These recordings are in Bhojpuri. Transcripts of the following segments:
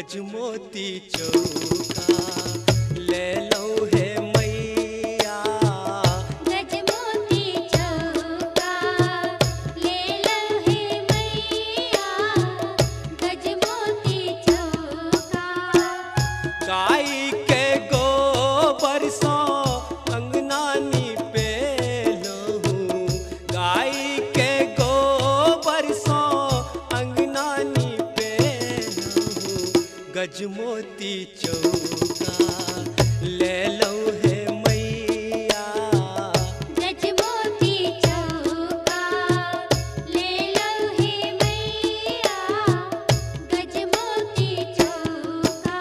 गजमोती चौका ले लो है मैया। गजमोती चौका ले लो है मैया। गजमोती चौका गाय के गोबर सो अंगना नीपे लहूं। गाय के गोबर सो अंगना नीपे लहूं। गजमोती चौका ले लो है मैया। गजमोती चौका ले लो है मैया। गजमोती चौका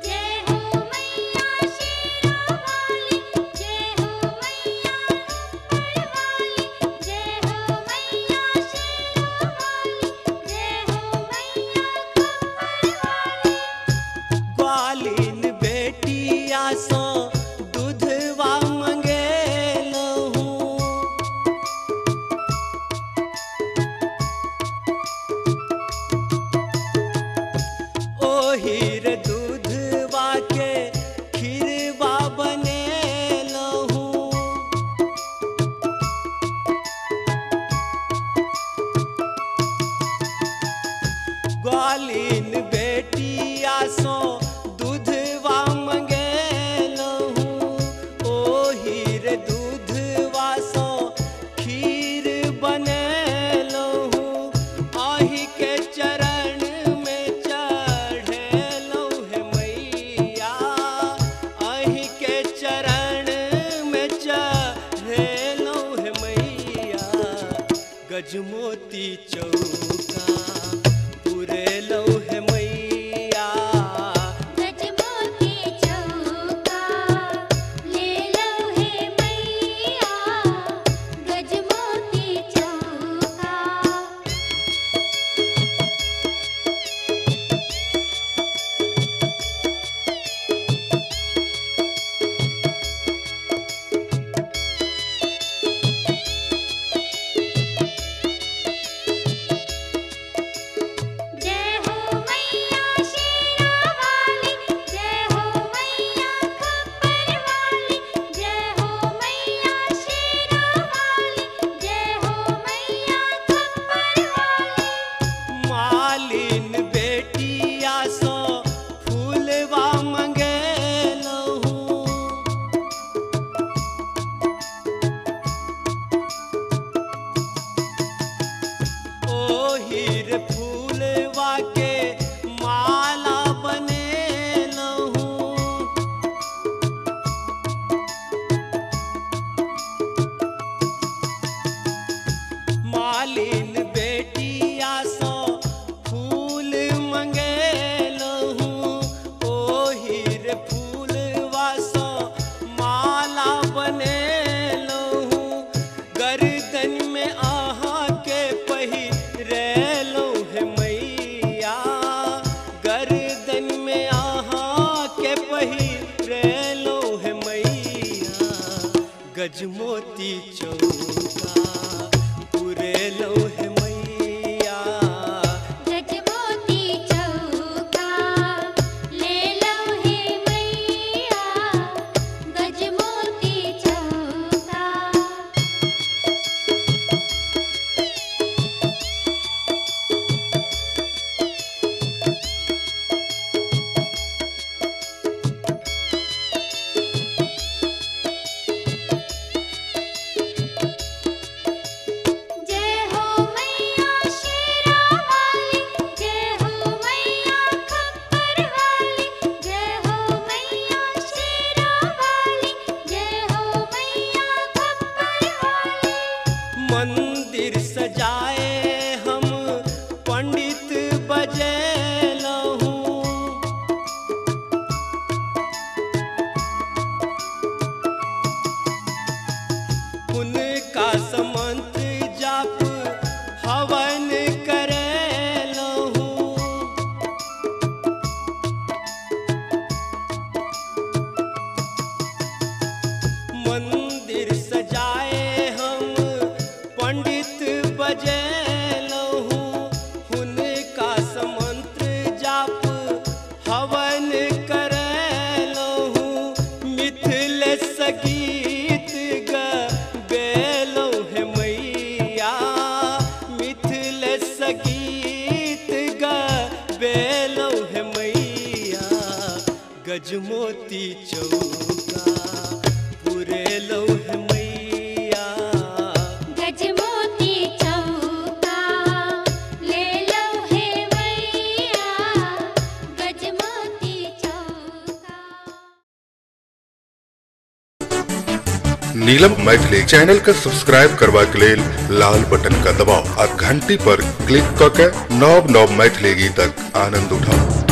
जय हो मैया शेरावाली। जय हो मैया खप्परवाली। जय हो मैया शेरावाली। जय हो मैया खप्परवाली। ग्वालिन बेटिया सो दूधवा मंगे लहूं। ओहिर दूधवा के खीरवा बने लहूं। ग्वालिन बेटिया सो दूधवा मंगे लहूं। ओहिर दूधवा सो खीर बने लहूं। आही के चरण में चढ़े लहूं है मैया। आही के चरण में चढ़े लहूं है मैया। गजमोती चौका पूरे लो है मैया। गजमोती चौका ले लो है मैया। गजमोती चौका जय हो मैया शेरावाली। जय हो मैया खप्परवाली। जय हो मैया शेरावाली। जय हो मैया खप्परवाली। मालिन बेटिया सो फूलवा मंगे लहूं। ओहिर फूलवा के माला बने लहूं। मालिन बेटिया सो फूल मंगे लहूं। ओहिर फूलवा सो माला बने लहूं। गर्दन में आहा के पहिरे लहूं है मैया। गर्दन में आहा के पहिरे लहूं है मैया। गजमोती चौका पूरे लो है मैया। गजमोती चौका ले लो है मैया। गजमोती चौका जय हो मैया शेरावाली। जय हो मैया खप्परवाली। जय हो मैया शेरावाली। जय हो मैया खप्परवाली। मंदिर सजाए हम पंडित बजे लहूं। उनका समंत्र जाप हवन करे लहूं। बजेलहूँ हुनका समंत्र जाप हवन करलहूँ मिथिल सगीत गबेलहूँ हे मैया मिथिल सगीत गबेलहूँ हे मैया गजमोती चौका पुरेलहूँ हे मैया गजमोती चौका ले लो हे मैया गजमोती चौका। नीलम मैथिली चैनल के सब्सक्राइब करबा के लेल लाल बटन का दबाव और घंटी पर क्लिक करके नव नव मैथिली गीतक आनंद उठाओ।